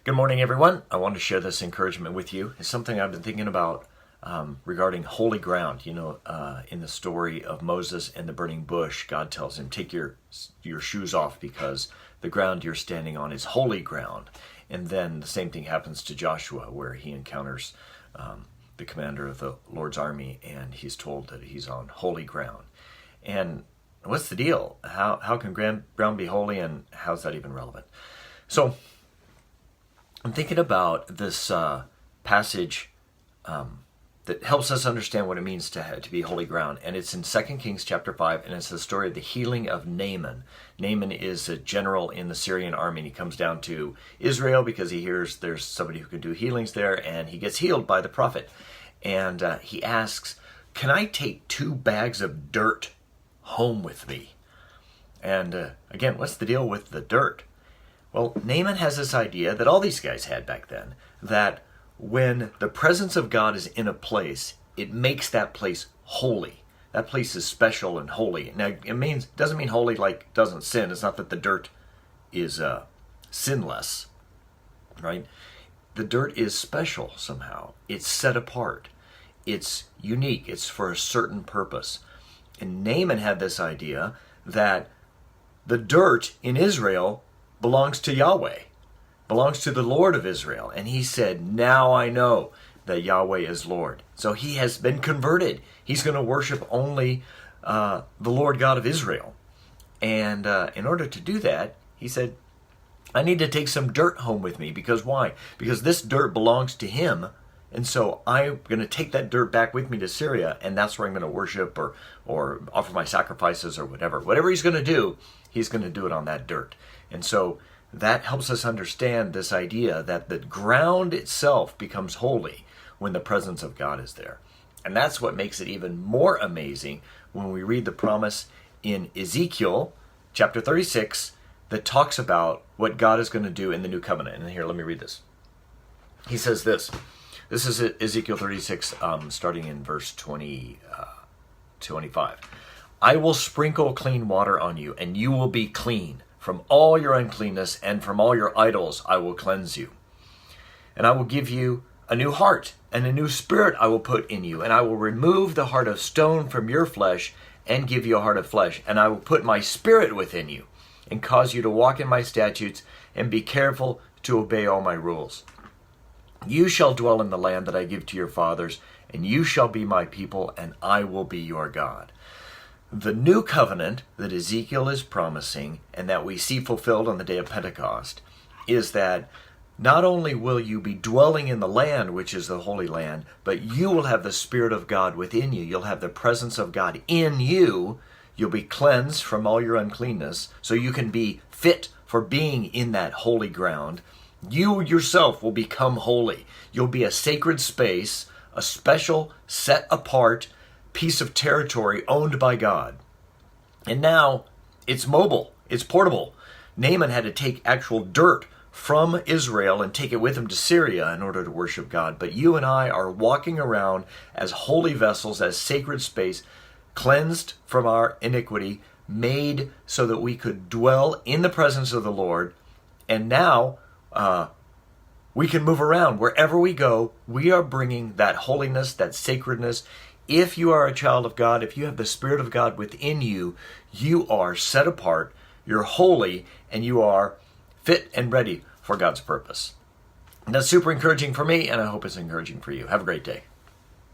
Good morning, everyone. I want to share this encouragement with you. It's something I've been thinking about regarding holy ground. In the story of Moses and the burning bush, God tells him, take your shoes off because the ground you're standing on is holy ground. And then the same thing happens to Joshua, where he encounters the commander of the Lord's army, and he's told that he's on holy ground. And what's the deal? How can ground be holy, and how's that even relevant? So I'm thinking about this passage that helps us understand what it means to be holy ground. And it's in 2 Kings chapter 5, and it's the story of the healing of Naaman. Naaman is a general in the Syrian army, and he comes down to Israel because he hears there's somebody who can do healings there, and he gets healed by the prophet. And he asks, can I take 2 bags of dirt home with me? And again, what's the deal with the dirt? Well, Naaman has this idea that all these guys had back then, that when the presence of God is in a place, it makes that place holy. That place is special and holy. Now, it doesn't mean holy like doesn't sin. It's not that the dirt is sinless, right? The dirt is special somehow. It's set apart. It's unique. It's for a certain purpose. And Naaman had this idea that the dirt in Israel belongs to Yahweh, belongs to the Lord of Israel. And he said, now I know that Yahweh is Lord. So he has been converted. He's going to worship only the Lord God of Israel. And in order to do that, he said, I need to take some dirt home with me. Because why? Because this dirt belongs to him. And so I'm going to take that dirt back with me to Syria, and that's where I'm going to worship or offer my sacrifices or whatever. Whatever he's going to do, he's going to do it on that dirt. And so that helps us understand this idea that the ground itself becomes holy when the presence of God is there. And that's what makes it even more amazing when we read the promise in Ezekiel chapter 36 that talks about what God is going to do in the new covenant. And here, let me read this. He says this. This is Ezekiel 36, starting in verse 25. I will sprinkle clean water on you, and you will be clean. From all your uncleanness and from all your idols I will cleanse you. And I will give you a new heart, and a new spirit I will put in you. And I will remove the heart of stone from your flesh and give you a heart of flesh. And I will put my spirit within you and cause you to walk in my statutes and be careful to obey all my rules. You shall dwell in the land that I give to your fathers, and you shall be my people, and I will be your God. The new covenant that Ezekiel is promising and that we see fulfilled on the day of Pentecost is that not only will you be dwelling in the land, which is the Holy Land, but you will have the Spirit of God within you. You'll have the presence of God in you. You'll be cleansed from all your uncleanness so you can be fit for being in that holy ground. You yourself will become holy. You'll be a sacred space, a special, set apart piece of territory owned by God. And now it's mobile, it's portable. Naaman had to take actual dirt from Israel and take it with him to Syria in order to worship God. But you and I are walking around as holy vessels, as sacred space, cleansed from our iniquity, made so that we could dwell in the presence of the Lord. And now we can move around. Wherever we go, we are bringing that holiness, that sacredness. If you are a child of God, if you have the Spirit of God within you, you are set apart, you're holy, and you are fit and ready for God's purpose. And that's super encouraging for me, and I hope it's encouraging for you. Have a great day.